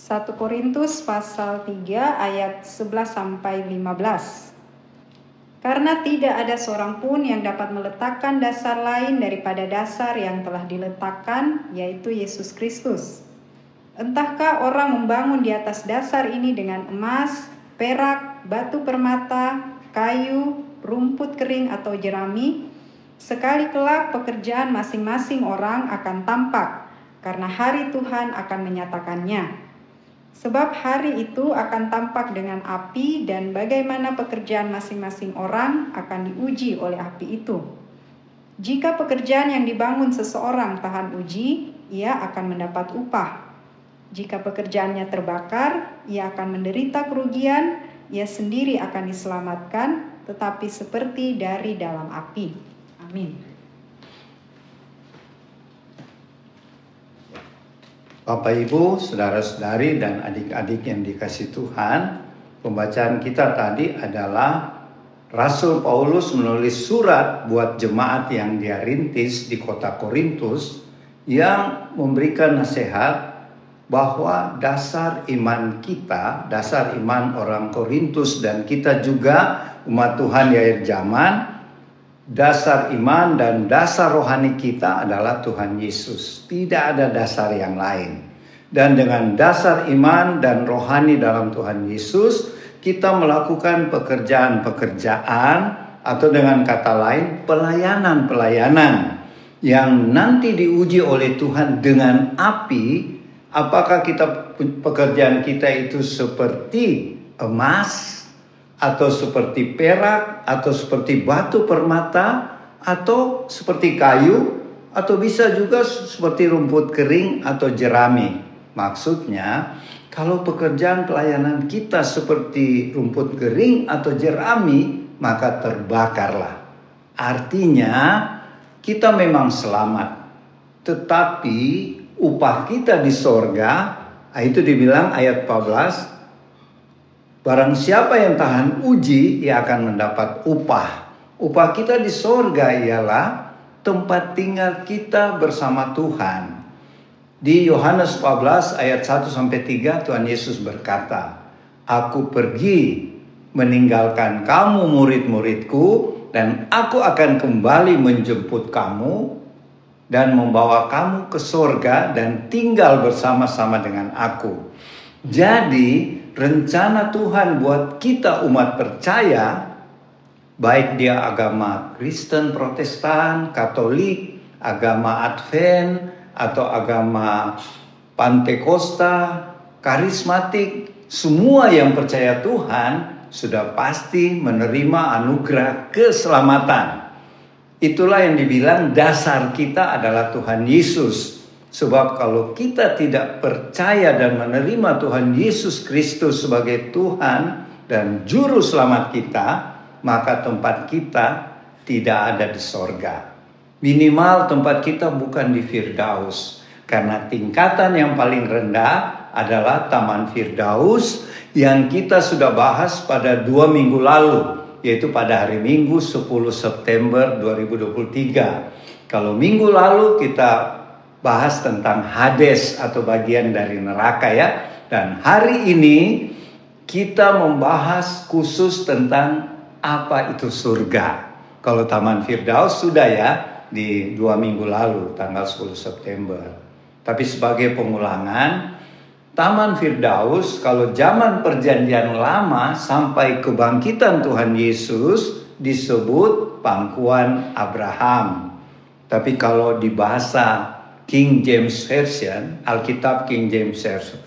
1 Korintus pasal 3 ayat 11 sampai 15. Karena tidak ada seorang pun yang dapat meletakkan dasar lain daripada dasar yang telah diletakkan, yaitu Yesus Kristus. Entahkah orang membangun di atas dasar ini dengan emas, perak, batu permata, kayu, rumput kering atau jerami, sekali kelak pekerjaan masing-masing orang akan tampak, karena hari Tuhan akan menyatakannya. Sebab hari itu akan tampak dengan api, dan bagaimana pekerjaan masing-masing orang akan diuji oleh api itu. Jika pekerjaan yang dibangun seseorang tahan uji, ia akan mendapat upah. Jika pekerjaannya terbakar, ia akan menderita kerugian, ia sendiri akan diselamatkan, tetapi seperti dari dalam api. Amin. Bapak, Ibu, saudara-saudari, dan adik-adik yang dikasihi Tuhan, pembacaan kita tadi adalah Rasul Paulus menulis surat buat jemaat yang dia rintis di kota Korintus yang memberikan nasihat bahwa dasar iman kita, dasar iman orang Korintus dan kita juga umat Tuhan di akhir zaman, dasar iman dan dasar rohani kita adalah Tuhan Yesus. Tidak ada dasar yang lain. Dan dengan dasar iman dan rohani dalam Tuhan Yesus, kita melakukan pekerjaan-pekerjaan atau dengan kata lain pelayanan-pelayanan yang nanti diuji oleh Tuhan dengan api. Apakah pekerjaan kita itu seperti emas, atau seperti perak, atau seperti batu permata, atau seperti kayu, atau bisa juga seperti rumput kering atau jerami. Maksudnya, kalau pekerjaan pelayanan kita seperti rumput kering atau jerami, maka terbakarlah. Artinya, kita memang selamat, tetapi upah kita di sorga, itu dibilang ayat 14, barang siapa yang tahan uji, ia akan mendapat upah. Upah kita di sorga ialah tempat tinggal kita bersama Tuhan. Di Yohanes 14 ayat 1-3 Tuhan Yesus berkata, "Aku pergi meninggalkan kamu murid-muridku, dan aku akan kembali menjemput kamu dan membawa kamu ke sorga dan tinggal bersama-sama dengan aku." Jadi rencana Tuhan buat kita umat percaya, baik dia agama Kristen, Protestan, Katolik, agama Advent, atau agama Pantekosta, karismatik, semua yang percaya Tuhan sudah pasti menerima anugerah keselamatan. Itulah yang dibilang dasar kita adalah Tuhan Yesus. Sebab kalau kita tidak percaya dan menerima Tuhan Yesus Kristus sebagai Tuhan dan Juru Selamat kita, maka tempat kita tidak ada di sorga. Minimal tempat kita bukan di Firdaus. Karena tingkatan yang paling rendah adalah Taman Firdaus yang kita sudah bahas pada 2 minggu lalu, yaitu pada hari Minggu 10 September 2023. Kalau minggu lalu kita bahas tentang Hades atau bagian dari neraka ya. Dan hari ini kita membahas khusus tentang apa itu surga. Kalau Taman Firdaus sudah ya di 2 minggu lalu tanggal 10 September. Tapi sebagai pengulangan, Taman Firdaus kalau zaman perjanjian lama sampai kebangkitan Tuhan Yesus disebut pangkuan Abraham. Tapi kalau di bahasa King James Version, Alkitab King James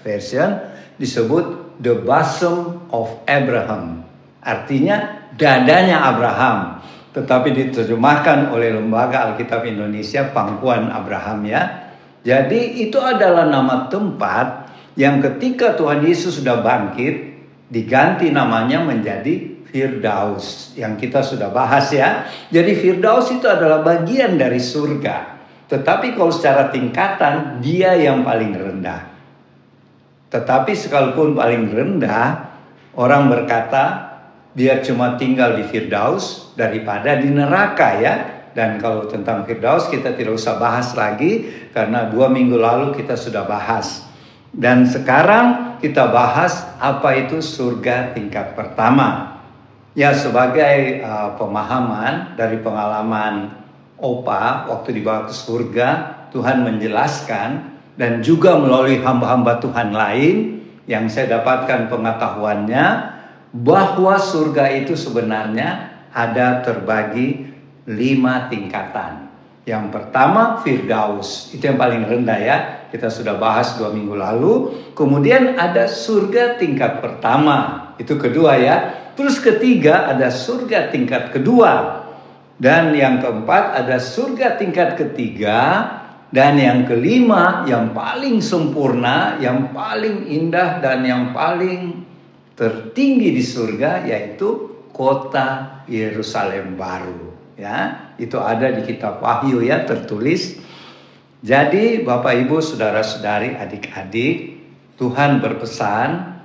Version disebut the bosom of Abraham. Artinya dadanya Abraham. Tetapi diterjemahkan oleh Lembaga Alkitab Indonesia pangkuan Abraham ya. Jadi itu adalah nama tempat yang ketika Tuhan Yesus sudah bangkit diganti namanya menjadi Firdaus yang kita sudah bahas ya. Jadi Firdaus itu adalah bagian dari surga. Tetapi kalau secara tingkatan dia yang paling rendah. Tetapi sekalipun paling rendah, orang berkata biar cuma tinggal di Firdaus daripada di neraka ya. Dan kalau tentang Firdaus kita tidak usah bahas lagi karena 2 minggu lalu kita sudah bahas. Dan sekarang kita bahas apa itu surga tingkat pertama. Ya, sebagai pemahaman dari pengalaman Opa waktu dibawa ke surga, Tuhan menjelaskan, dan juga melalui hamba-hamba Tuhan lain yang saya dapatkan pengetahuannya, bahwa surga itu sebenarnya ada terbagi 5 tingkatan. Yang pertama Firdaus, itu yang paling rendah ya, kita sudah bahas 2 minggu lalu. Kemudian ada surga tingkat pertama, itu kedua ya. Terus ketiga ada surga tingkat kedua. Dan yang keempat ada surga tingkat ketiga. Dan yang kelima yang paling sempurna, yang paling indah dan yang paling tertinggi di surga, yaitu kota Yerusalem baru. Ya, itu ada di kitab Wahyu ya, tertulis. Jadi Bapak Ibu, saudara-saudari, adik-adik, Tuhan berpesan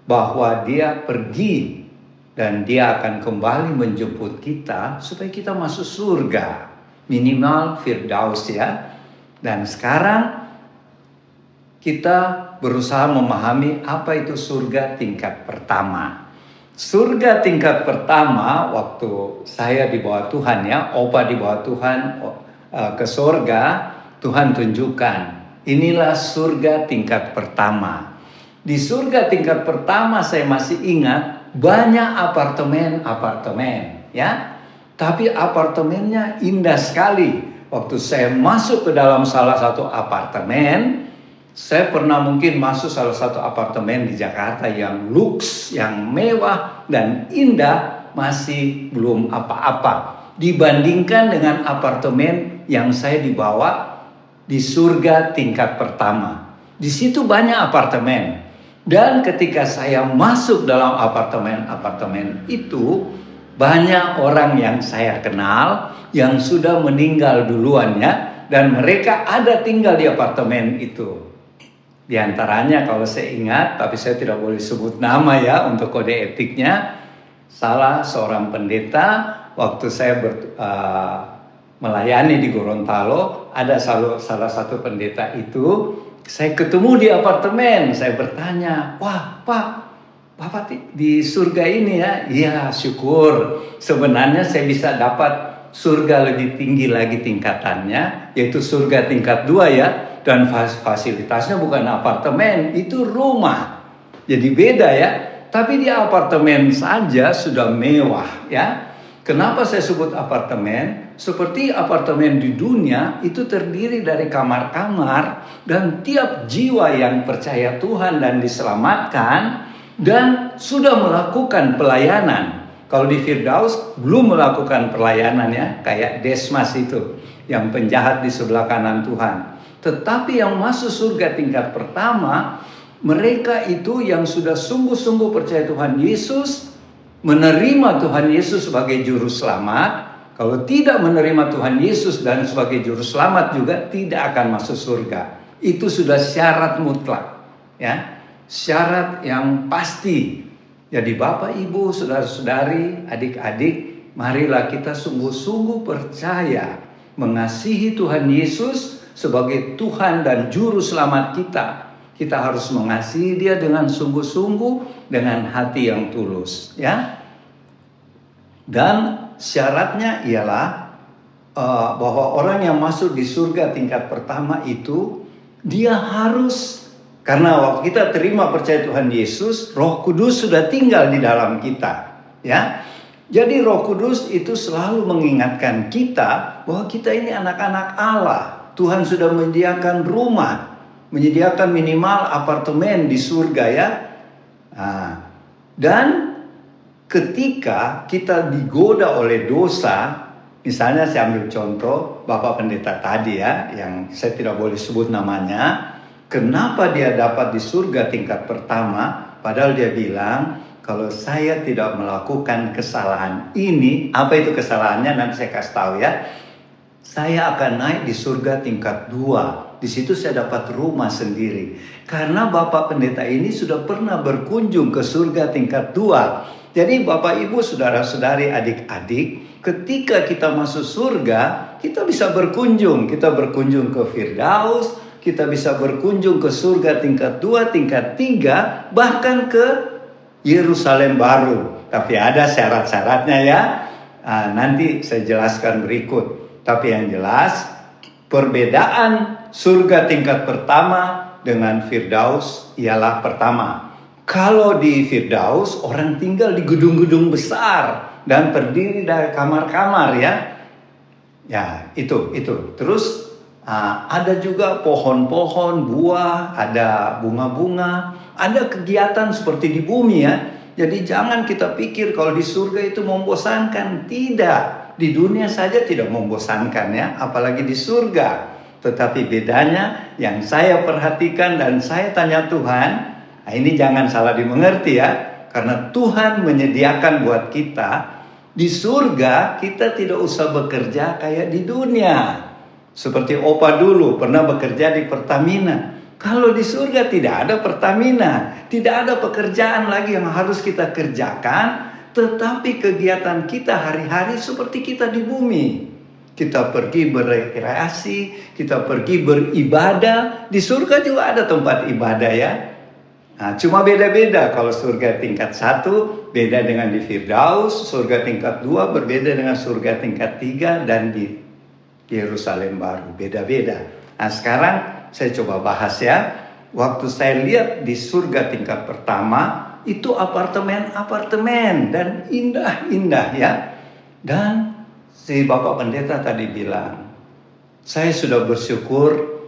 bahwa Dia pergi dan Dia akan kembali menjemput kita supaya kita masuk surga, minimal Firdaus ya. Dan sekarang kita berusaha memahami apa itu surga tingkat pertama. Surga tingkat pertama, waktu saya dibawa Tuhan ya, Opa dibawa Tuhan ke surga, Tuhan tunjukkan, inilah surga tingkat pertama. Di surga tingkat pertama saya masih ingat banyak apartemen ya. Tapi apartemennya indah sekali. Waktu saya masuk ke dalam salah satu apartemen, saya pernah mungkin masuk salah satu apartemen di Jakarta yang luks, yang mewah dan indah, masih belum apa-apa dibandingkan dengan apartemen yang saya dibawa di surga tingkat pertama. Di situ banyak apartemen. Dan ketika saya masuk dalam apartemen itu, banyak orang yang saya kenal yang sudah meninggal duluan ya, dan mereka ada tinggal di apartemen itu. Di antaranya kalau saya ingat, tapi saya tidak boleh sebut nama ya untuk kode etiknya, salah seorang pendeta waktu saya melayani di Gorontalo, ada salah satu pendeta itu, saya ketemu di apartemen, saya bertanya, wah Pak, Bapak di surga ini ya? Iya, syukur. Sebenarnya saya bisa dapat surga lebih tinggi lagi tingkatannya, yaitu surga tingkat 2 ya. Dan fasilitasnya bukan apartemen, itu rumah. Jadi beda ya. Tapi di apartemen saja sudah mewah ya. Kenapa saya sebut apartemen? Seperti apartemen di dunia itu terdiri dari kamar-kamar, dan tiap jiwa yang percaya Tuhan dan diselamatkan dan sudah melakukan pelayanan. Kalau di Firdaus belum melakukan pelayanan ya, kayak Desmas itu yang penjahat di sebelah kanan Tuhan. Tetapi yang masuk surga tingkat pertama, mereka itu yang sudah sungguh-sungguh percaya Tuhan Yesus, menerima Tuhan Yesus sebagai juru selamat. Kalau tidak menerima Tuhan Yesus dan sebagai juru selamat juga tidak akan masuk surga. Itu sudah syarat mutlak ya. Syarat yang pasti. Jadi Bapak, Ibu, saudara-saudari, adik-adik, marilah kita sungguh-sungguh percaya, mengasihi Tuhan Yesus sebagai Tuhan dan Juru Selamat kita. Kita harus mengasihi Dia dengan sungguh-sungguh, dengan hati yang tulus. Ya. Dan syaratnya ialah bahwa orang yang masuk di surga tingkat pertama itu, dia harus, karena waktu kita terima percaya Tuhan Yesus, Roh Kudus sudah tinggal di dalam kita, ya. Jadi Roh Kudus itu selalu mengingatkan kita bahwa kita ini anak-anak Allah. Tuhan sudah menyediakan rumah, menyediakan minimal apartemen di surga ya. Nah, dan ketika kita digoda oleh dosa, misalnya saya ambil contoh Bapak Pendeta tadi ya, yang saya tidak boleh sebut namanya. Kenapa dia dapat di surga tingkat pertama? Padahal dia bilang, kalau saya tidak melakukan kesalahan ini, apa itu kesalahannya? Nanti saya kasih tahu ya. Saya akan naik di surga tingkat 2. Di situ saya dapat rumah sendiri. Karena Bapak Pendeta ini sudah pernah berkunjung ke surga tingkat 2. Jadi Bapak Ibu, saudara-saudari, adik-adik, ketika kita masuk surga, kita bisa berkunjung. Kita berkunjung ke Firdaus, kita bisa berkunjung ke surga tingkat 2, tingkat 3, bahkan ke Yerusalem baru. Tapi ada syarat-syaratnya ya. Nanti saya jelaskan berikut. Tapi yang jelas, perbedaan surga tingkat pertama dengan Firdaus ialah pertama. Kalau di Firdaus orang tinggal di gedung-gedung besar dan terdiri dari kamar-kamar ya. Ya, itu. Terus ada juga pohon-pohon, buah, ada bunga-bunga, ada kegiatan seperti di bumi ya. Jadi jangan kita pikir kalau di surga itu membosankan. Tidak. Di dunia saja tidak membosankan ya, apalagi di surga. Tetapi bedanya yang saya perhatikan dan saya tanya Tuhan, ini jangan salah dimengerti ya. Karena Tuhan menyediakan buat kita, di surga kita tidak usah bekerja kayak di dunia. Seperti Opa dulu pernah bekerja di Pertamina. Kalau di surga tidak ada Pertamina, tidak ada pekerjaan lagi yang harus kita kerjakan, tetapi kegiatan kita hari-hari seperti kita di bumi. Kita pergi berekreasi, kita pergi beribadah. Di surga juga ada tempat ibadah ya. Nah, cuma beda-beda. Kalau surga tingkat 1 beda dengan di Firdaus, surga tingkat 2 berbeda dengan surga tingkat 3, dan di Yerusalem baru beda-beda. Nah, sekarang saya coba bahas ya. Waktu saya lihat di surga tingkat pertama, itu apartemen-apartemen dan indah-indah ya. Dan si Bapak Pendeta tadi bilang, saya sudah bersyukur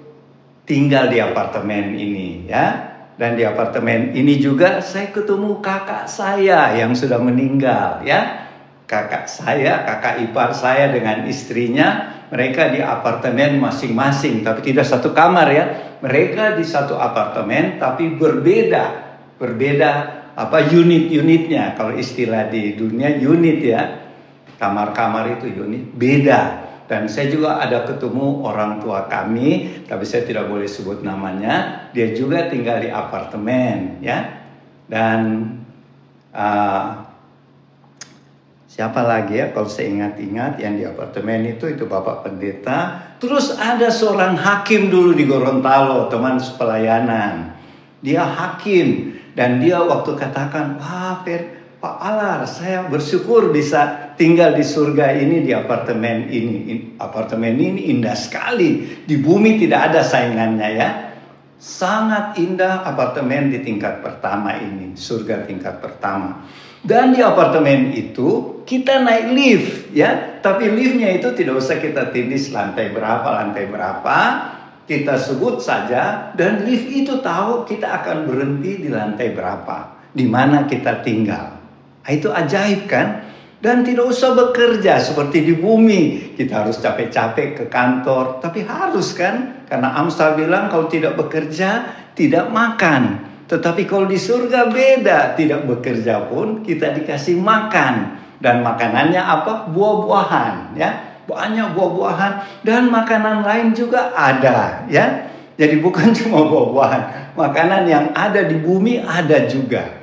tinggal di apartemen ini ya. Dan di apartemen ini juga saya ketemu kakak saya yang sudah meninggal ya. Kakak ipar saya dengan istrinya, mereka di apartemen masing-masing, tapi tidak satu kamar ya. Mereka di satu apartemen tapi berbeda unit-unitnya. Kalau istilah di dunia unit ya, kamar-kamar itu unit beda. Dan saya juga ada ketemu orang tua kami, tapi saya tidak boleh sebut namanya. Dia juga tinggal di apartemen ya. Dan siapa lagi ya, kalau saya ingat-ingat yang di apartemen itu Bapak Pendeta. Terus ada seorang hakim dulu di Gorontalo, teman pelayanan. Dia hakim dan dia waktu katakan, Pak Alar, saya bersyukur bisa tinggal di surga ini, di apartemen ini. Apartemen ini indah sekali. Di bumi tidak ada saingannya ya. Sangat indah apartemen di tingkat pertama ini, surga tingkat pertama. Dan di apartemen itu kita naik lift ya. Tapi liftnya itu tidak usah kita tindis lantai berapa. Kita sebut saja dan lift itu tahu kita akan berhenti di lantai berapa, di mana kita tinggal. Itu ajaib kan? Dan tidak usah bekerja seperti di bumi. Kita harus capek-capek ke kantor. Tapi harus kan? Karena Amsal bilang kalau tidak bekerja, tidak makan. Tetapi kalau di surga beda. Tidak bekerja pun kita dikasih makan. Dan makanannya apa? Buah-buahan. Ya, banyak buah-buahan. Dan makanan lain juga ada. Ya, jadi bukan cuma buah-buahan. Makanan yang ada di bumi ada juga.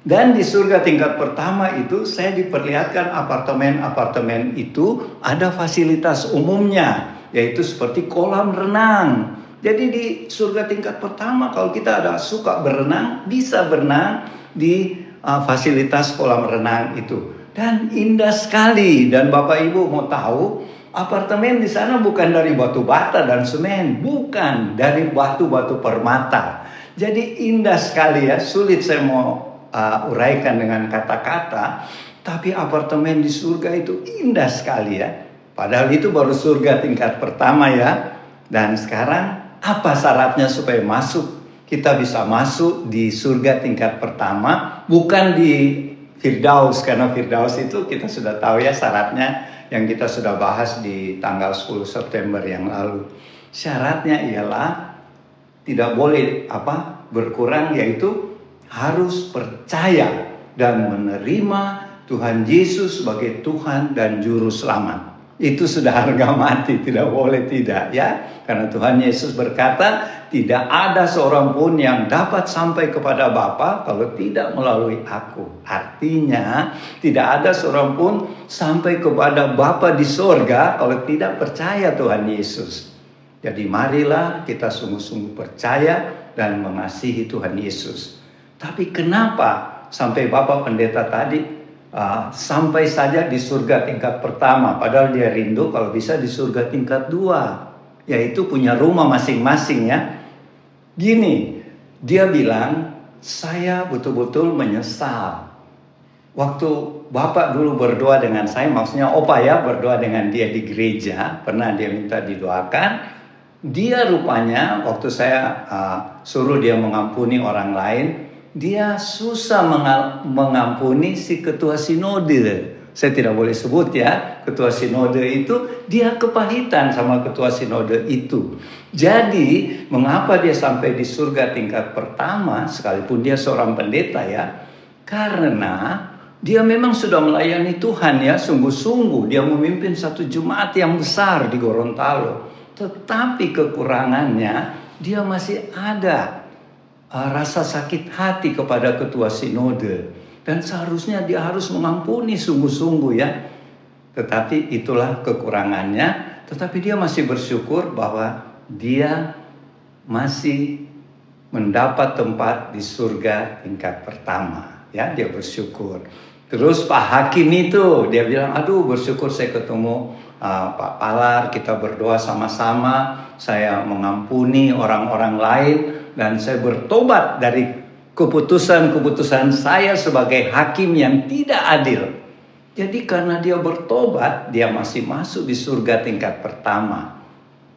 Dan di surga tingkat pertama itu saya diperlihatkan apartemen-apartemen itu ada fasilitas umumnya, yaitu seperti kolam renang. Jadi di surga tingkat pertama kalau kita ada suka berenang, bisa berenang di fasilitas kolam renang itu. Dan indah sekali. Dan Bapak Ibu mau tahu, apartemen di sana bukan dari batu bata dan semen, bukan, dari batu-batu permata. Jadi indah sekali ya, sulit saya mau uraikan dengan kata-kata, tapi apartemen di surga itu indah sekali ya. Padahal itu baru surga tingkat pertama ya. Dan sekarang apa syaratnya supaya masuk? Kita bisa masuk di surga tingkat pertama, bukan di Firdaus, karena Firdaus itu kita sudah tahu ya syaratnya yang kita sudah bahas di tanggal 10 September yang lalu. Syaratnya ialah tidak boleh berkurang, yaitu harus percaya dan menerima Tuhan Yesus sebagai Tuhan dan Juru Selamat. Itu sudah harga mati, tidak boleh tidak ya. Karena Tuhan Yesus berkata, tidak ada seorang pun yang dapat sampai kepada Bapa kalau tidak melalui aku. Artinya, tidak ada seorang pun sampai kepada Bapa di sorga kalau tidak percaya Tuhan Yesus. Jadi marilah kita sungguh-sungguh percaya dan mengasihi Tuhan Yesus. Tapi kenapa sampai Bapak Pendeta tadi sampai saja di surga tingkat pertama, padahal dia rindu kalau bisa di surga tingkat 2, yaitu punya rumah masing-masing ya. Gini, dia bilang, saya betul-betul menyesal. Waktu Bapak dulu berdoa dengan saya, maksudnya Opa ya, berdoa dengan dia di gereja, pernah dia minta didoakan. Dia rupanya waktu saya suruh dia mengampuni orang lain, dia susah mengampuni si ketua sinode. Saya tidak boleh sebut ya, ketua sinode itu dia kepahitan sama ketua sinode itu. Jadi mengapa dia sampai di surga tingkat pertama sekalipun dia seorang pendeta ya? Karena dia memang sudah melayani Tuhan ya, sungguh-sungguh dia memimpin satu jemaat yang besar di Gorontalo. Tetapi kekurangannya dia masih ada rasa sakit hati kepada ketua sinode. Dan seharusnya dia harus mengampuni sungguh-sungguh ya. Tetapi itulah kekurangannya. Tetapi dia masih bersyukur bahwa dia masih mendapat tempat di surga tingkat pertama. Ya, dia bersyukur. Terus Pak Hakim itu dia bilang, aduh bersyukur saya ketemu Pak Palar, kita berdoa sama-sama, saya mengampuni orang-orang lain dan saya bertobat dari keputusan-keputusan saya sebagai hakim yang tidak adil. Jadi karena dia bertobat, dia masih masuk di surga tingkat pertama.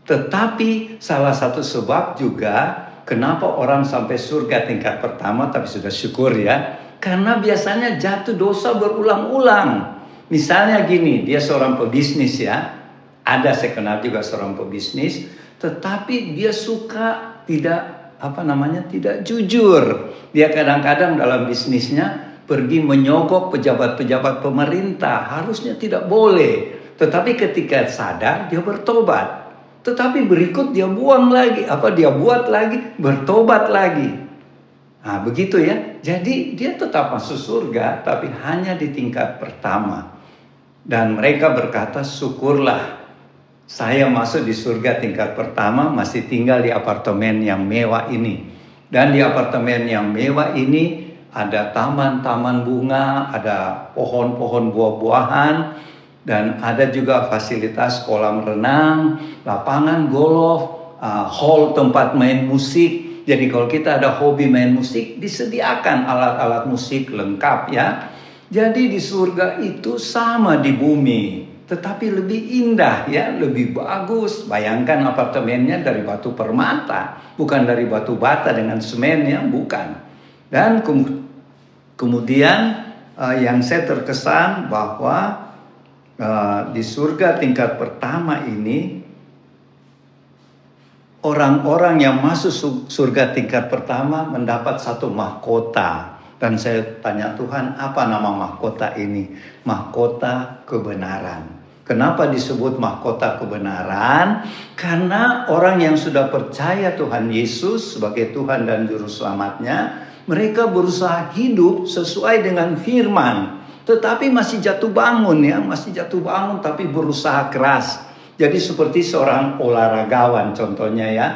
Tetapi salah satu sebab juga kenapa orang sampai surga tingkat pertama tapi sudah syukur ya, karena biasanya jatuh dosa berulang-ulang. Misalnya gini, dia seorang pebisnis ya. Ada saya kenal juga seorang pebisnis, tetapi dia suka tidak jujur. Dia kadang-kadang dalam bisnisnya pergi menyogok pejabat-pejabat pemerintah, harusnya tidak boleh. Tetapi ketika sadar dia bertobat. Tetapi berikut dia buat lagi, bertobat lagi. Nah, begitu ya. Jadi dia tetap masuk surga tapi hanya di tingkat pertama. Dan mereka berkata, syukurlah saya masuk di surga tingkat pertama, masih tinggal di apartemen yang mewah ini. Dan di apartemen yang mewah ini ada taman-taman bunga, ada pohon-pohon buah-buahan, dan ada juga fasilitas kolam renang, lapangan golf, hall tempat main musik. Jadi kalau kita ada hobi main musik, disediakan alat-alat musik lengkap ya. Jadi di surga itu sama di bumi, tetapi lebih indah ya, lebih bagus. Bayangkan apartemennya dari batu permata, bukan dari batu bata dengan semen ya, bukan. Dan kemudian yang saya terkesan bahwa di surga tingkat pertama ini, orang-orang yang masuk surga tingkat pertama mendapat satu mahkota. Dan saya tanya Tuhan, apa nama mahkota ini? Mahkota kebenaran. Kenapa disebut mahkota kebenaran? Karena orang yang sudah percaya Tuhan Yesus sebagai Tuhan dan Juru Selamatnya, mereka berusaha hidup sesuai dengan firman. Tetapi masih jatuh bangun ya, tapi berusaha keras. Jadi seperti seorang olahragawan contohnya ya,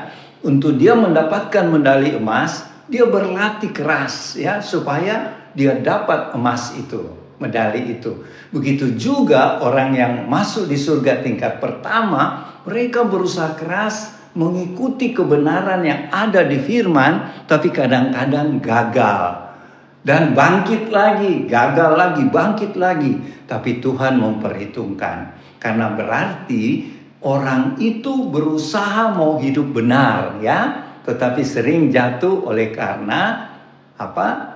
untuk dia mendapatkan medali emas, dia berlatih keras ya supaya dia dapat emas itu, medali itu. Begitu juga orang yang masuk di surga tingkat pertama, mereka berusaha keras mengikuti kebenaran yang ada di firman, tapi kadang-kadang gagal. Dan bangkit lagi, gagal lagi, bangkit lagi. Tapi Tuhan memperhitungkan. Karena berarti orang itu berusaha mau hidup benar ya, tetapi sering jatuh oleh karena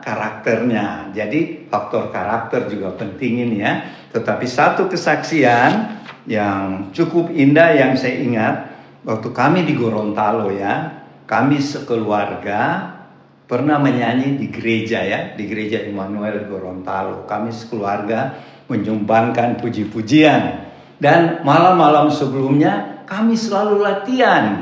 karakternya. Jadi faktor karakter juga penting ini ya. Tetapi satu kesaksian yang cukup indah yang saya ingat waktu kami di Gorontalo ya, kami sekeluarga pernah menyanyi di gereja ya, di gereja Immanuel Gorontalo. Kami sekeluarga menyumbangkan puji-pujian. Dan malam-malam sebelumnya kami selalu latihan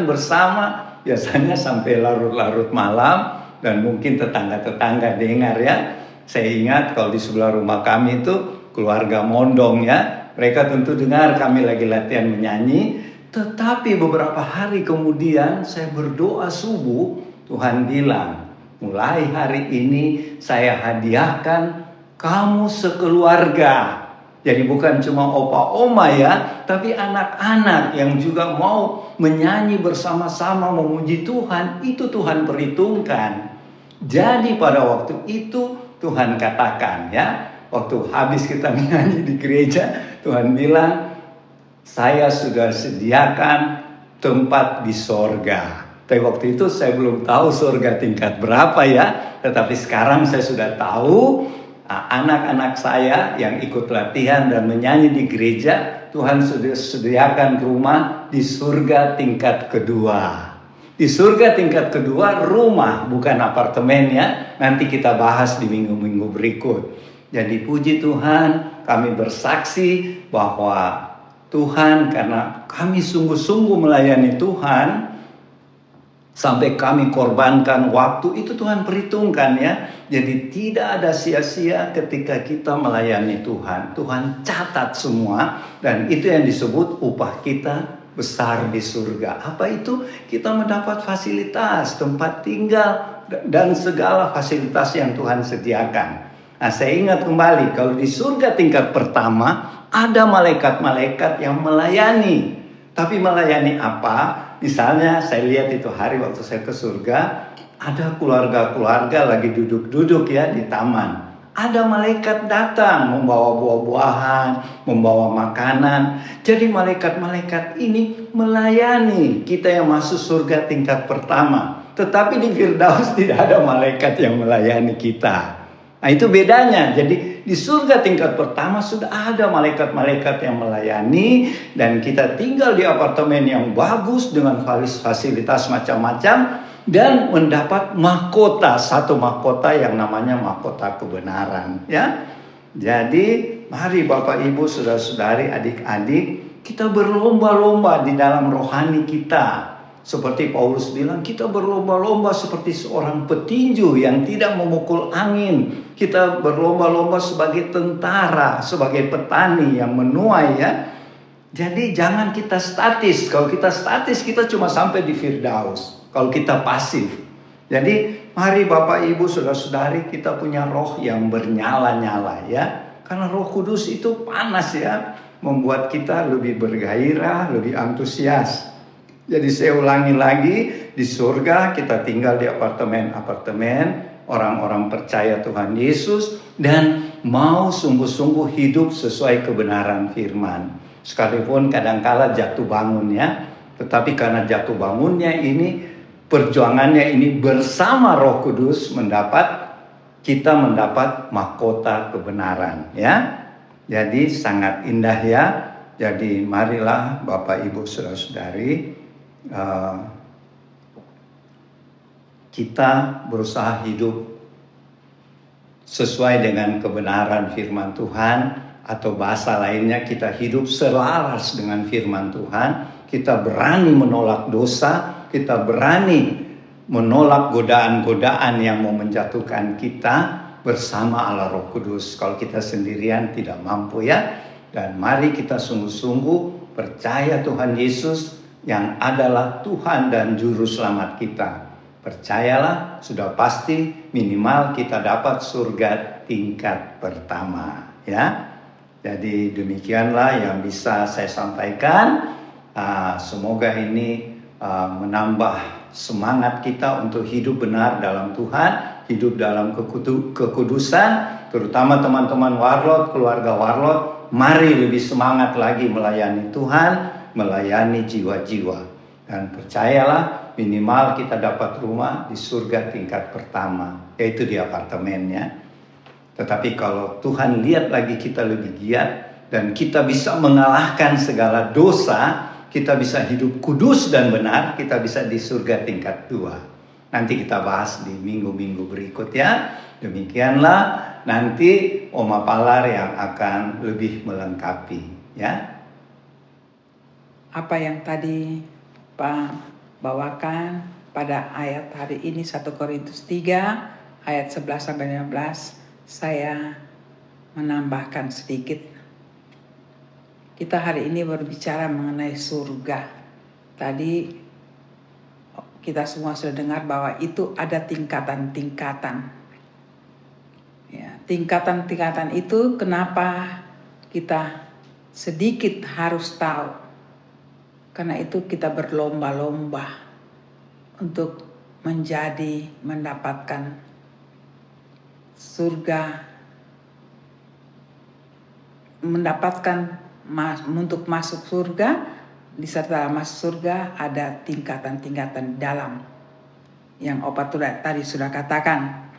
bersama, biasanya sampai larut-larut malam, dan mungkin tetangga-tetangga dengar ya. Saya ingat kalau di sebelah rumah kami itu keluarga Mondong ya, mereka tentu dengar kami lagi latihan menyanyi. Tetapi beberapa hari kemudian saya berdoa subuh, Tuhan bilang, mulai hari ini saya hadiahkan kamu sekeluarga. Jadi bukan cuma opa oma ya, tapi anak-anak yang juga mau menyanyi bersama-sama memuji Tuhan, itu Tuhan perhitungkan. Jadi pada waktu itu Tuhan katakan ya, waktu habis kita menyanyi di gereja, Tuhan bilang, saya sudah sediakan tempat di sorga. Tapi waktu itu saya belum tahu sorga tingkat berapa ya, tetapi sekarang saya sudah tahu. Anak-anak saya yang ikut latihan dan menyanyi di gereja, Tuhan sudah sediakan rumah di surga tingkat kedua. Di surga tingkat kedua rumah, bukan apartemen ya. Nanti kita bahas di minggu-minggu berikut. Jadi puji Tuhan, kami bersaksi bahwa Tuhan, karena kami sungguh-sungguh melayani Tuhan, sampai kami korbankan waktu, itu Tuhan perhitungkan ya. Jadi tidak ada sia-sia ketika kita melayani Tuhan. Tuhan catat semua, dan itu yang disebut upah kita besar di surga. Apa itu? Kita mendapat fasilitas, tempat tinggal, dan segala fasilitas yang Tuhan sediakan. Nah, saya ingat kembali, kalau di surga tingkat pertama, ada malaikat-malaikat yang melayani. Tapi melayani apa? Misalnya saya lihat itu hari waktu saya ke surga, ada keluarga-keluarga lagi duduk-duduk ya di taman. Ada malaikat datang membawa buah-buahan, membawa makanan. Jadi malaikat-malaikat ini melayani kita yang masuk surga tingkat pertama. Tetapi di Firdaus tidak ada malaikat yang melayani kita. Nah itu bedanya. Jadi di surga tingkat pertama sudah ada malaikat-malaikat yang melayani, dan kita tinggal di apartemen yang bagus dengan fasilitas macam-macam, dan mendapat mahkota, satu mahkota yang namanya mahkota kebenaran ya. Jadi mari Bapak Ibu, saudara-saudari, adik-adik, kita berlomba-lomba di dalam rohani kita. Seperti Paulus bilang, kita berlomba-lomba seperti seorang petinju yang tidak memukul angin. Kita berlomba-lomba sebagai tentara, sebagai petani yang menuai ya. Jadi jangan kita statis. Kalau kita statis, kita cuma sampai di Firdaus. Kalau kita pasif. Jadi mari Bapak Ibu saudara-saudari, kita punya roh yang bernyala-nyala ya. Karena Roh Kudus itu panas ya, membuat kita lebih bergairah, lebih antusias. Jadi saya ulangi lagi, di surga kita tinggal di apartemen-apartemen orang-orang percaya Tuhan Yesus dan mau sungguh-sungguh hidup sesuai kebenaran firman. Sekalipun kadangkala jatuh bangun ya, tetapi karena jatuh bangunnya ini, perjuangannya ini bersama Roh Kudus kita mendapat mahkota kebenaran ya. Jadi sangat indah ya. Jadi marilah Bapak Ibu saudara-saudari, kita berusaha hidup sesuai dengan kebenaran firman Tuhan, atau bahasa lainnya kita hidup selaras dengan firman Tuhan. Kita berani menolak dosa, kita berani menolak godaan-godaan yang mau menjatuhkan kita bersama Allah Roh Kudus. Kalau kita sendirian tidak mampu ya. Dan mari kita sungguh-sungguh percaya Tuhan Yesus yang adalah Tuhan dan Juru Selamat kita. Percayalah, sudah pasti minimal kita dapat surga tingkat pertama ya. Jadi demikianlah yang bisa saya sampaikan. Semoga ini menambah semangat kita untuk hidup benar dalam Tuhan, hidup dalam kekudusan, terutama teman-teman Warlot, keluarga Warlot. Mari lebih semangat lagi melayani Tuhan, melayani jiwa-jiwa. Dan percayalah, minimal kita dapat rumah di surga tingkat pertama, yaitu di apartemennya. Tetapi kalau Tuhan lihat lagi kita lebih giat, dan kita bisa mengalahkan segala dosa, kita bisa hidup kudus dan benar, kita bisa di surga tingkat 2. Nanti kita bahas di minggu-minggu berikut ya. Demikianlah nanti Oma Palar yang akan lebih melengkapi ya. Apa yang tadi Pak bawakan pada ayat hari ini 1 Korintus 3 ayat 11 sampai 15, saya menambahkan sedikit. Kita hari ini berbicara mengenai surga. Tadi kita semua sudah dengar bahwa itu ada tingkatan-tingkatan. Ya, tingkatan-tingkatan itu kenapa kita sedikit harus tahu. Karena itu kita berlomba-lomba untuk mendapatkan surga, untuk masuk surga. Diserta masuk surga ada tingkatan-tingkatan dalam yang Opa tadi sudah katakan.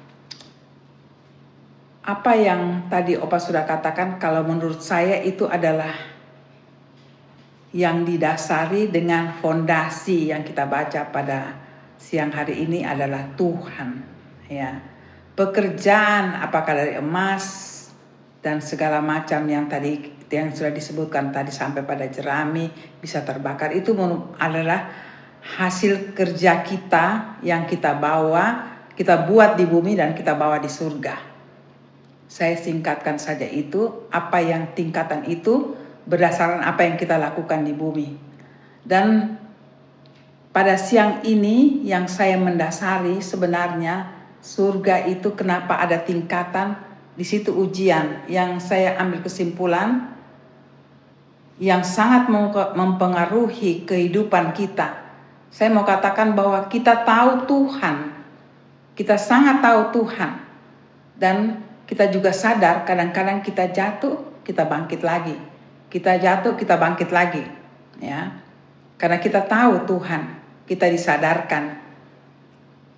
Apa yang tadi Opa sudah katakan, kalau menurut saya itu adalah yang didasari dengan fondasi yang kita baca pada siang hari ini adalah Tuhan. Ya, pekerjaan apakah dari emas dan segala macam yang sudah disebutkan tadi sampai pada jerami bisa terbakar, itu adalah hasil kerja kita yang kita buat di bumi dan kita bawa di surga. Saya singkatkan saja itu, apa yang tingkatan itu berdasarkan apa yang kita lakukan di bumi. Dan pada siang ini yang saya mendasari sebenarnya surga itu kenapa ada tingkatan, di situ ujian yang saya ambil kesimpulan yang sangat mempengaruhi kehidupan kita. Saya mau katakan bahwa kita tahu Tuhan. Kita sangat tahu Tuhan. Dan kita juga sadar kadang-kadang kita jatuh, kita bangkit lagi. Kita jatuh, kita bangkit lagi. Ya. Karena kita tahu Tuhan, kita disadarkan.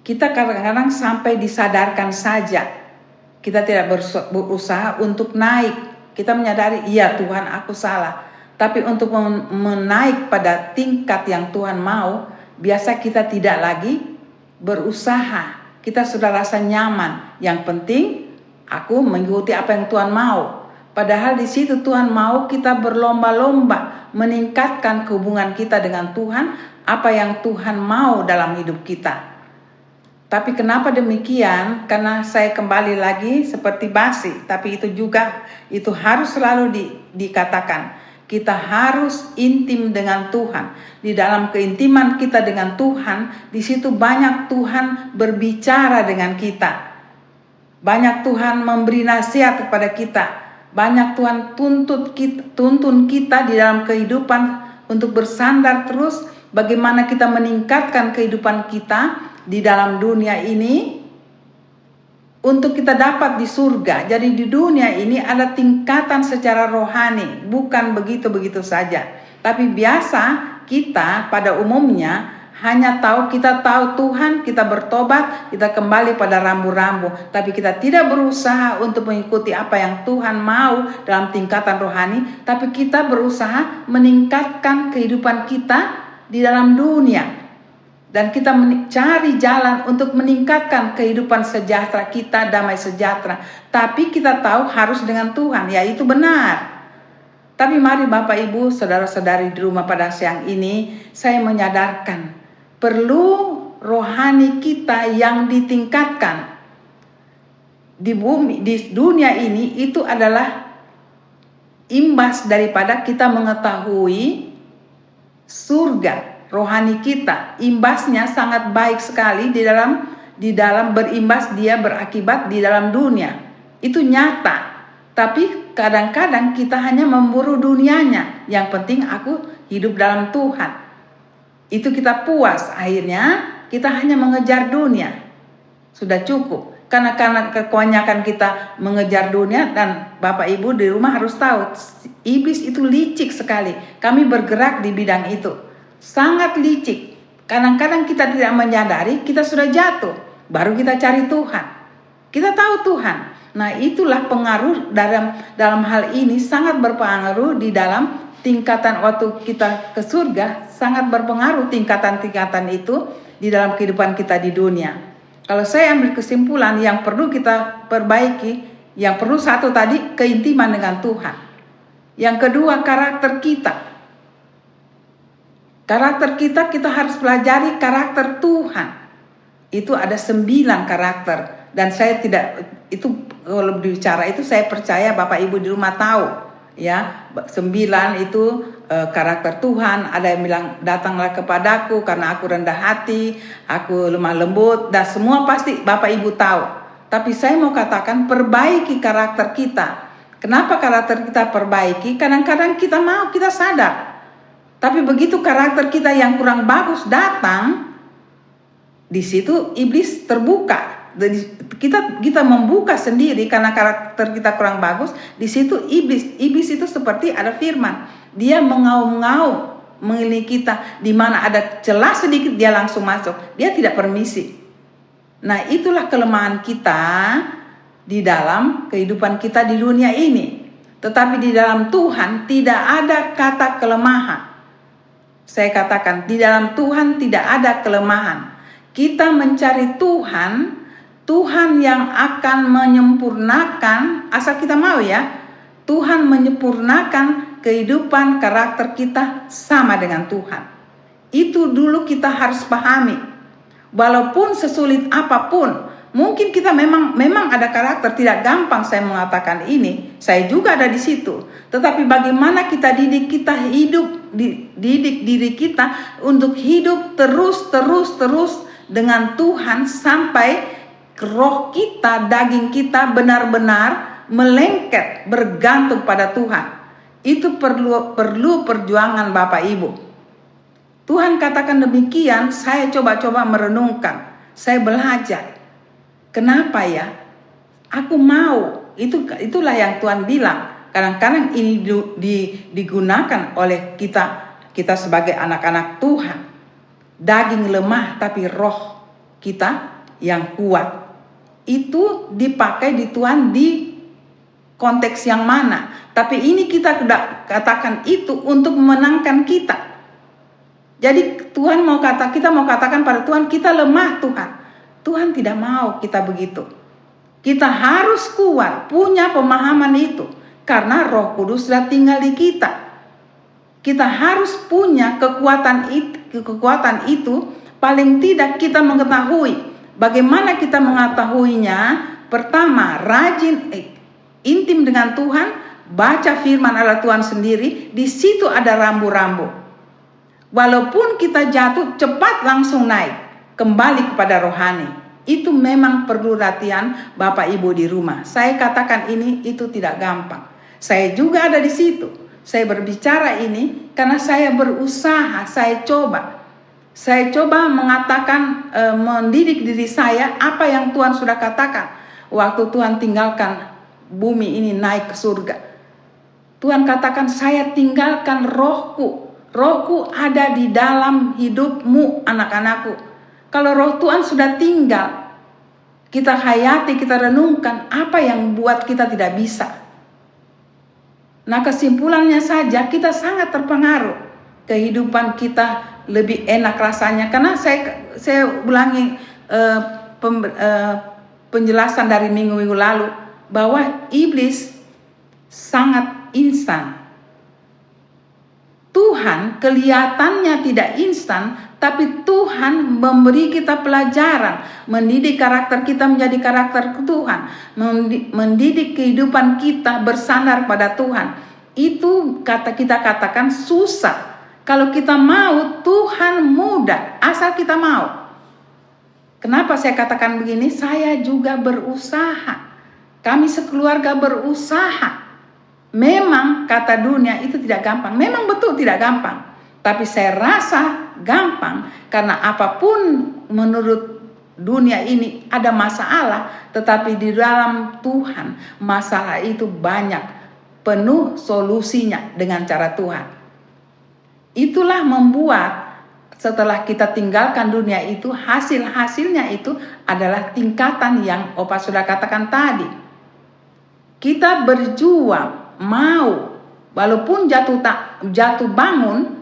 Kita kadang-kadang sampai disadarkan saja. Kita tidak berusaha untuk naik. Kita menyadari, iya Tuhan aku salah. Tapi untuk menaik pada tingkat yang Tuhan mau, biasa kita tidak lagi berusaha. Kita sudah rasa nyaman. Yang penting aku mengikuti apa yang Tuhan mau. Padahal di situ Tuhan mau kita berlomba-lomba meningkatkan hubungan kita dengan Tuhan, apa yang Tuhan mau dalam hidup kita. Tapi kenapa demikian? Karena saya kembali lagi seperti basi, tapi itu harus selalu dikatakan. Kita harus intim dengan Tuhan. Di dalam keintiman kita dengan Tuhan, di situ banyak Tuhan berbicara dengan kita. Banyak Tuhan memberi nasihat kepada kita. Banyak Tuhan tuntun kita di dalam kehidupan untuk bersandar terus bagaimana kita meningkatkan kehidupan kita di dalam dunia ini untuk kita dapat di surga. Jadi di dunia ini ada tingkatan secara rohani, bukan begitu-begitu saja. Tapi biasa kita pada umumnya hanya kita tahu Tuhan, kita bertobat, kita kembali pada rambu-rambu. Tapi kita tidak berusaha untuk mengikuti apa yang Tuhan mau dalam tingkatan rohani. Tapi kita berusaha meningkatkan kehidupan kita di dalam dunia. Dan kita mencari jalan untuk meningkatkan kehidupan sejahtera kita, damai sejahtera. Tapi kita tahu harus dengan Tuhan, ya itu benar. Tapi mari Bapak Ibu, saudara-saudari di rumah pada siang ini, saya menyadarkan perlu rohani kita yang ditingkatkan. Di bumi, di dunia ini itu adalah imbas daripada kita mengetahui surga. Rohani kita, imbasnya sangat baik sekali di dalam berimbas, dia berakibat di dalam dunia. Itu nyata. Tapi kadang-kadang kita hanya memburu dunianya. Yang penting aku hidup dalam Tuhan. Itu kita puas. Akhirnya kita hanya mengejar dunia. Sudah cukup. Karena kebanyakan kita mengejar dunia, dan Bapak Ibu di rumah harus tahu, iblis itu licik sekali. Kami bergerak di bidang itu. Sangat licik. Kadang-kadang kita tidak menyadari kita sudah jatuh. Baru kita cari Tuhan. Kita tahu Tuhan. Nah itulah pengaruh dalam hal ini sangat berpengaruh di dalam tingkatan waktu kita ke surga. Sangat berpengaruh tingkatan-tingkatan itu di dalam kehidupan kita di dunia. Kalau saya ambil kesimpulan yang perlu kita perbaiki. Yang perlu satu tadi keintiman dengan Tuhan. Yang kedua karakter kita. Karakter kita harus pelajari karakter Tuhan. Itu ada 9 karakter. Dan saya tidak, itu kalau berbicara itu saya percaya Bapak Ibu di rumah tahu. Ya, 9 itu karakter Tuhan. Ada yang bilang datanglah kepadaku karena aku rendah hati, aku lemah lembut, dan semua pasti Bapak Ibu tahu. Tapi saya mau katakan perbaiki karakter kita. Kenapa karakter kita perbaiki? Kadang-kadang kita sadar. Tapi begitu karakter kita yang kurang bagus datang, di situ iblis terbuka. Kita membuka sendiri karena karakter kita kurang bagus. Di situ iblis itu seperti ada firman, dia mengaum-ngaum mengelilingi kita, di mana ada celah sedikit dia langsung masuk, dia tidak permisi. Nah, itulah kelemahan kita di dalam kehidupan kita di dunia ini. Tetapi di dalam Tuhan tidak ada kata kelemahan. Saya katakan, di dalam Tuhan tidak ada kelemahan. Kita mencari Tuhan yang akan menyempurnakan, asal kita mau ya, Tuhan menyempurnakan kehidupan karakter kita sama dengan Tuhan. Itu dulu kita harus pahami. Walaupun sesulit apapun, mungkin kita memang ada karakter, tidak gampang saya mengatakan ini. Saya juga ada di situ. Tetapi bagaimana kita didik diri kita untuk hidup terus dengan Tuhan sampai roh kita, daging kita benar-benar melengket, bergantung pada Tuhan. Itu perlu perjuangan Bapak Ibu. Tuhan katakan demikian, saya coba merenungkan, saya belajar. Kenapa ya? Aku mau. Itulah yang Tuhan bilang. Kadang-kadang ini digunakan oleh kita sebagai anak-anak Tuhan. Daging lemah tapi roh kita yang kuat. Itu dipakai di Tuhan di konteks yang mana. Tapi ini kita katakan itu untuk memenangkan kita. Jadi kita mau katakan pada Tuhan, kita lemah Tuhan. Tuhan tidak mau kita begitu. Kita harus kuat, punya pemahaman itu. Karena Roh Kudus sudah tinggal di kita. Kita harus punya kekuatan itu. Paling tidak kita mengetahui. Bagaimana kita mengetahuinya? Pertama, rajin intim dengan Tuhan, baca firman Allah Tuhan sendiri. Di situ ada rambu-rambu. Walaupun kita jatuh, cepat langsung naik, kembali kepada rohani. Itu memang perlu latihan Bapak Ibu di rumah. Saya katakan itu tidak gampang. Saya juga ada di situ. Saya berbicara ini karena saya berusaha, saya coba mengatakan, mendidik diri saya apa yang Tuhan sudah katakan. Waktu Tuhan tinggalkan bumi ini naik ke surga, Tuhan katakan, saya tinggalkan rohku. Rohku ada di dalam hidupmu, anak-anakku. Kalau roh Tuhan sudah tinggal, kita hayati, kita renungkan, apa yang buat kita tidak bisa. Nah, kesimpulannya saja kita sangat terpengaruh. Kehidupan kita lebih enak rasanya. Karena saya ulangi penjelasan dari minggu-minggu lalu, bahwa iblis sangat instan. Tuhan kelihatannya tidak instan, tapi Tuhan memberi kita pelajaran, mendidik karakter kita menjadi karakter Tuhan, mendidik kehidupan kita bersandar pada Tuhan. Itu kita katakan susah. Kalau kita mau, Tuhan mudah, asal kita mau. Kenapa saya katakan begini? Saya juga berusaha. Kami sekeluarga berusaha. Memang kata dunia itu tidak gampang. Memang betul tidak gampang. Tapi saya rasa gampang. Karena apapun menurut dunia ini ada masalah. Tetapi di dalam Tuhan masalah itu banyak. Penuh solusinya dengan cara Tuhan. Itulah membuat setelah kita tinggalkan dunia itu, hasilnya itu adalah tingkatan yang Opa sudah katakan tadi. Kita berjuang, mau, walaupun jatuh bangun,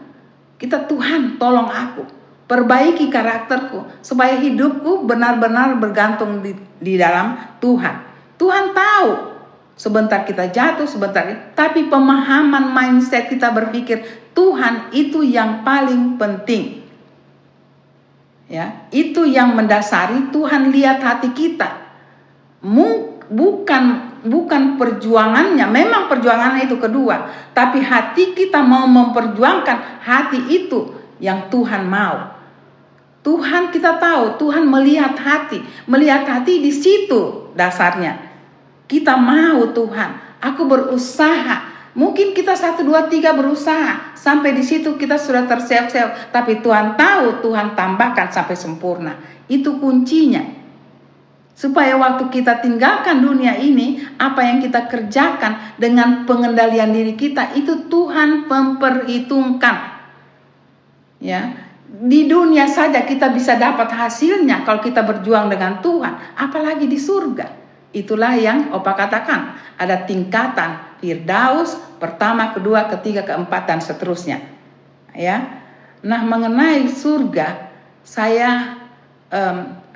kita, Tuhan tolong aku, perbaiki karakterku, supaya hidupku benar-benar bergantung di dalam Tuhan. Tuhan tahu, sebentar kita jatuh, tapi pemahaman mindset kita berpikir, Tuhan itu yang paling penting. Ya, itu yang mendasari. Tuhan lihat hati kita. Bukan bukan perjuangannya, memang perjuangannya itu kedua, tapi hati kita mau memperjuangkan hati itu yang Tuhan mau. Tuhan kita tahu, Tuhan melihat hati di situ dasarnya. Kita mau Tuhan, aku berusaha. Mungkin kita 1, 2, 3 berusaha sampai di situ kita sudah terseok-seok, tapi Tuhan tahu, Tuhan tambahkan sampai sempurna. Itu kuncinya. Supaya waktu kita tinggalkan dunia ini, apa yang kita kerjakan dengan pengendalian diri kita itu Tuhan memperhitungkan. Ya, di dunia saja kita bisa dapat hasilnya kalau kita berjuang dengan Tuhan, apalagi di surga. Itulah yang Opa katakan, ada tingkatan Firdaus, pertama, kedua, ketiga, keempat, dan seterusnya. Ya, nah mengenai surga, saya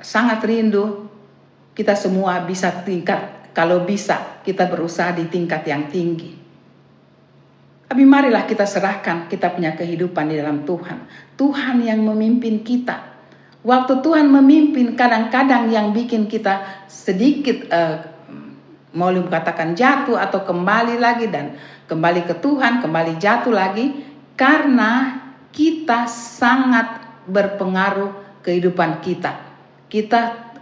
sangat rindu kita semua bisa kalau bisa kita berusaha di tingkat yang tinggi. Tapi marilah kita serahkan kita punya kehidupan di dalam Tuhan. Tuhan yang memimpin kita. Waktu Tuhan memimpin, kadang-kadang yang bikin kita sedikit mau katakan jatuh atau kembali lagi dan kembali ke Tuhan, kembali jatuh lagi, karena kita sangat berpengaruh kehidupan kita.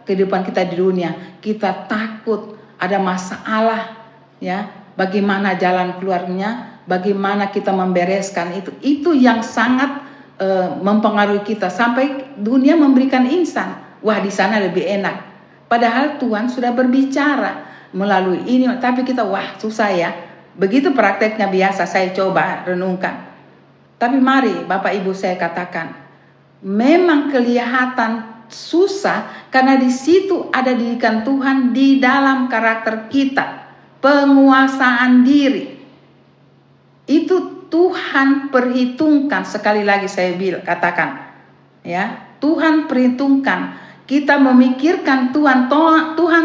Kehidupan kita di dunia, kita takut ada masalah, ya, bagaimana jalan keluarnya, bagaimana kita membereskan itu yang sangat mempengaruhi kita, sampai dunia memberikan insan, wah di sana lebih enak, padahal Tuhan sudah berbicara melalui ini, tapi kita wah susah ya, begitu prakteknya. Biasa saya coba renungkan, tapi mari Bapak Ibu saya katakan, memang kelihatan susah karena di situ ada didikan Tuhan di dalam karakter kita, penguasaan diri. Itu Tuhan perhitungkan, sekali lagi saya katakan, ya, Tuhan perhitungkan. Kita memikirkan Tuhan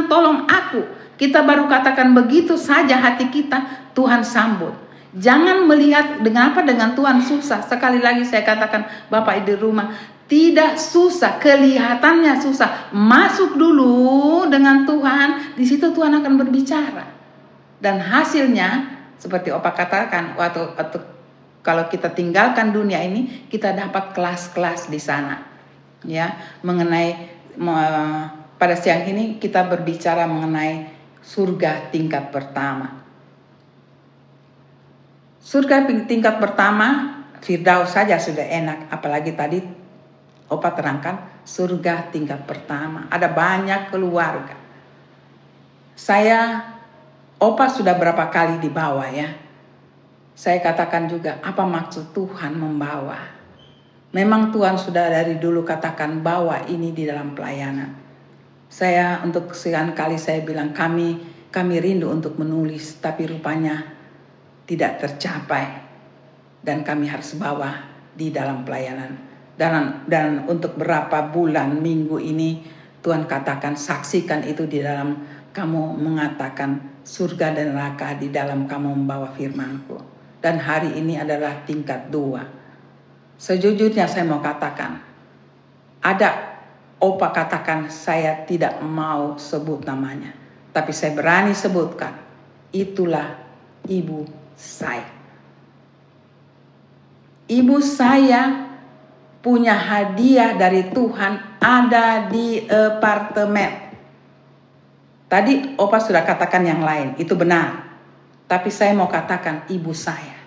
tolong aku. Kita baru katakan begitu saja hati kita, Tuhan sambut. Jangan melihat dengan Tuhan susah. Sekali lagi saya katakan, Bapak di rumah, tidak susah, kelihatannya susah. Masuk dulu dengan Tuhan, di situ Tuhan akan berbicara. Dan hasilnya seperti Opa katakan, waktu kalau kita tinggalkan dunia ini, kita dapat kelas-kelas di sana. Ya, pada siang ini kita berbicara mengenai surga tingkat pertama. Surga tingkat pertama, Firdaus saja sudah enak, apalagi tadi Opa terangkan surga tingkat pertama. Ada banyak keluarga. Opa sudah berapa kali dibawa ya. Saya katakan juga, apa maksud Tuhan membawa? Memang Tuhan sudah dari dulu katakan bawa ini di dalam pelayanan. Saya untuk sekian kali saya bilang kami rindu untuk menulis, tapi rupanya tidak tercapai. Dan kami harus bawa di dalam pelayanan. Dan untuk berapa bulan, minggu ini Tuhan katakan saksikan itu di dalam kamu mengatakan surga dan neraka di dalam kamu membawa firman-Ku. Dan hari ini adalah tingkat 2. Sejujurnya saya mau katakan, ada Opa katakan saya tidak mau sebut namanya, tapi saya berani sebutkan, itulah ibu saya. Ibu saya punya hadiah dari Tuhan ada di apartemen. Tadi Opa sudah katakan yang lain, itu benar. Tapi saya mau katakan ibu saya.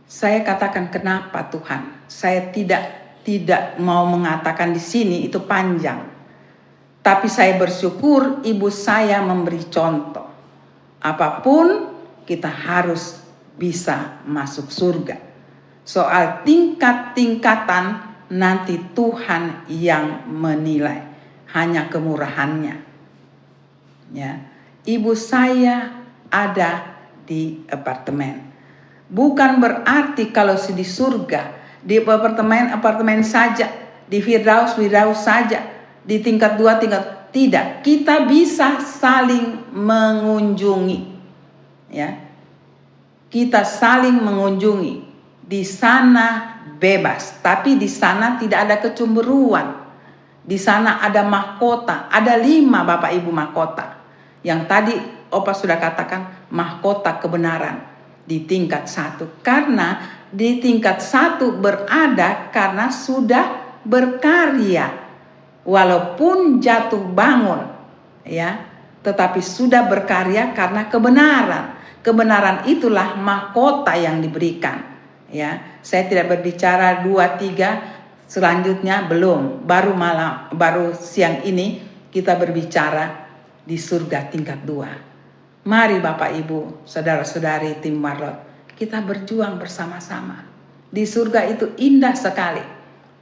Saya katakan kenapa Tuhan? Saya tidak mau mengatakan di sini, itu panjang. Tapi saya bersyukur ibu saya memberi contoh. Apapun kita harus bisa masuk surga. Soal tingkat-tingkatan nanti Tuhan yang menilai, hanya kemurahannya. Ya, ibu saya ada di apartemen. Bukan berarti kalau di surga, di apartemen saja, di Firdaus saja, di tingkat 2 tidak. Kita bisa saling mengunjungi. Ya. Kita saling mengunjungi. Di sana bebas, tapi di sana tidak ada kecemburuan. Di sana ada mahkota, ada 5 Bapak Ibu mahkota. Yang tadi Opa sudah katakan mahkota kebenaran di tingkat 1. Karena di tingkat 1 berada karena sudah berkarya. Walaupun jatuh bangun, ya, tetapi sudah berkarya karena kebenaran. Kebenaran itulah mahkota yang diberikan. Ya, saya tidak berbicara 2, 3, selanjutnya belum. Baru siang ini kita berbicara di surga tingkat 2. Mari Bapak Ibu, saudara-saudari tim Marlot, kita berjuang bersama-sama. Di surga itu indah sekali.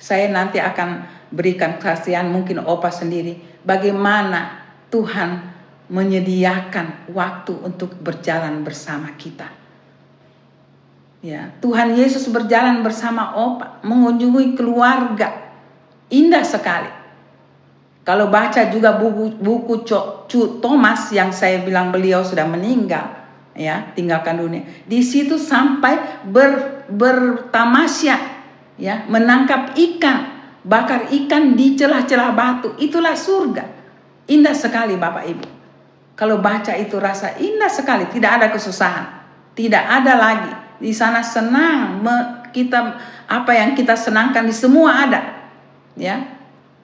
Saya nanti akan berikan kesaksian, mungkin Opa sendiri, bagaimana Tuhan menyediakan waktu untuk berjalan bersama kita. Ya, Tuhan Yesus berjalan bersama Opa, mengunjungi keluarga. Indah sekali. Kalau baca juga buku Thomas yang saya bilang beliau sudah meninggal, ya, tinggalkan dunia. Di situ sampai bertamasya, ya, menangkap ikan, bakar ikan di celah-celah batu. Itulah surga. Indah sekali Bapak Ibu. Kalau baca itu rasa indah sekali, tidak ada kesusahan, tidak ada lagi. Di sana senang, kita apa yang kita senangkan di semua ada, ya.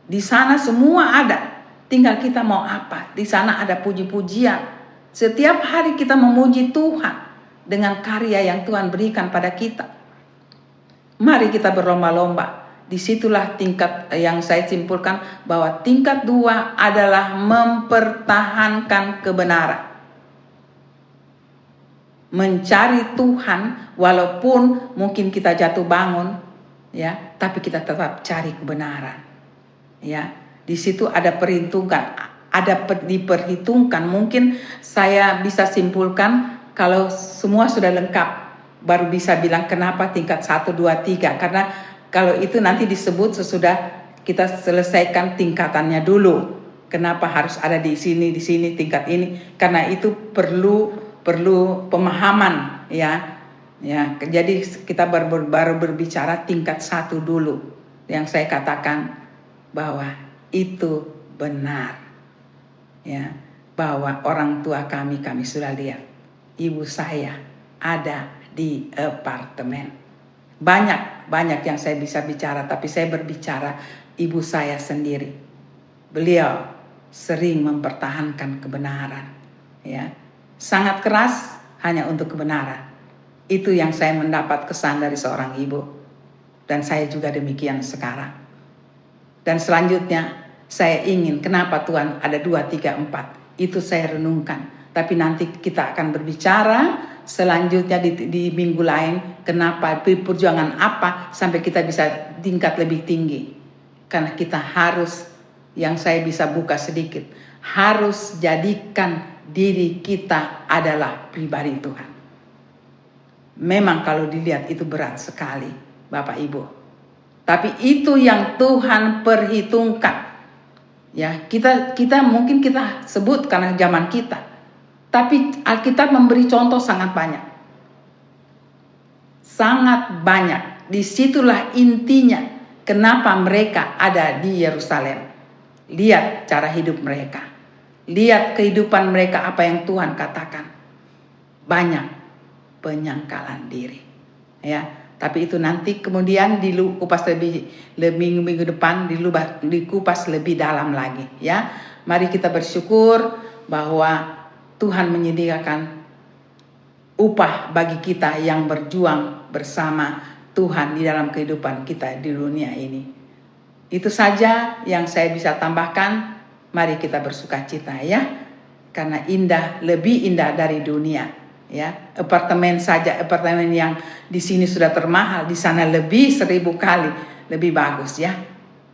Di sana semua ada. Tinggal kita mau apa. Di sana ada puji-pujian. Setiap hari kita memuji Tuhan dengan karya yang Tuhan berikan pada kita. Mari kita berlomba-lomba. Disitulah tingkat yang saya simpulkan, bahwa tingkat 2 adalah mempertahankan kebenaran. Mencari Tuhan walaupun mungkin kita jatuh bangun, ya, tapi kita tetap cari kebenaran. Ya, di situ ada perhitungan, diperhitungkan. Mungkin saya bisa simpulkan kalau semua sudah lengkap, baru bisa bilang kenapa tingkat 1, 2, 3. Karena kalau itu nanti disebut sesudah kita selesaikan tingkatannya dulu. Kenapa harus ada di sini tingkat ini? Karena itu perlu pemahaman, ya. Ya, jadi kita baru berbicara tingkat 1 dulu. Yang saya katakan bahwa itu benar, ya, bahwa orang tua kami sudah lihat ibu saya ada di apartemen. Banyak yang saya bisa bicara, tapi saya berbicara ibu saya sendiri. Beliau sering mempertahankan kebenaran, ya, sangat keras hanya untuk kebenaran. Itu yang saya mendapat kesan dari seorang ibu, dan saya juga demikian sekarang. Dan selanjutnya saya ingin, kenapa Tuhan ada 2, 3, 4. Itu saya renungkan. Tapi nanti kita akan berbicara selanjutnya di minggu lain. Kenapa, perjuangan apa sampai kita bisa tingkat lebih tinggi. Karena kita harus, yang saya bisa buka sedikit, harus jadikan diri kita adalah pribadi Tuhan. Memang kalau dilihat itu berat sekali Bapak Ibu. Tapi itu yang Tuhan perhitungkan. Ya, kita mungkin kita sebut karena zaman kita. Tapi Alkitab memberi contoh sangat banyak. Sangat banyak. Disitulah intinya kenapa mereka ada di Yerusalem. Lihat cara hidup mereka. Lihat kehidupan mereka, apa yang Tuhan katakan. Banyak penyangkalan diri. Ya. Tapi itu nanti kemudian dikupas lebih minggu depan dikupas lebih dalam lagi, ya. Mari kita bersyukur bahwa Tuhan menyediakan upah bagi kita yang berjuang bersama Tuhan di dalam kehidupan kita di dunia ini. Itu saja yang saya bisa tambahkan. Mari kita bersukacita, ya. Karena lebih indah dari dunia. Ya, apartemen yang di sini sudah termahal, di sana lebih 1000 kali lebih bagus, ya.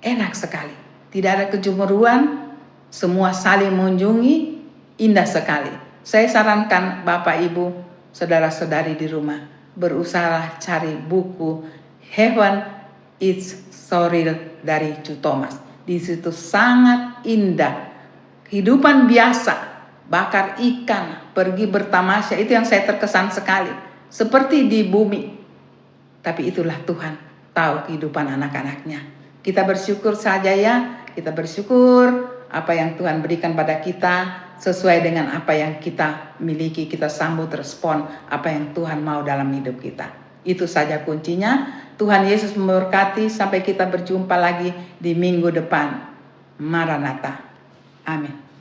Enak sekali. Tidak ada kecemburuan, semua saling mengunjungi, indah sekali. Saya sarankan Bapak Ibu, saudara-saudari di rumah, berusaha cari buku Heaven is So Real dari Thomas. Di situ sangat indah. Kehidupan biasa, bakar ikan, pergi bertamasya, itu yang saya terkesan sekali. Seperti di bumi. Tapi itulah Tuhan tahu kehidupan anak-anaknya. Kita bersyukur saja, ya. Kita bersyukur apa yang Tuhan berikan pada kita. sesuai dengan apa yang kita miliki, kita sambut, respon apa yang Tuhan mau dalam hidup kita. Itu saja kuncinya. Tuhan Yesus memberkati. Sampai kita berjumpa lagi di minggu depan. Maranatha. Amin.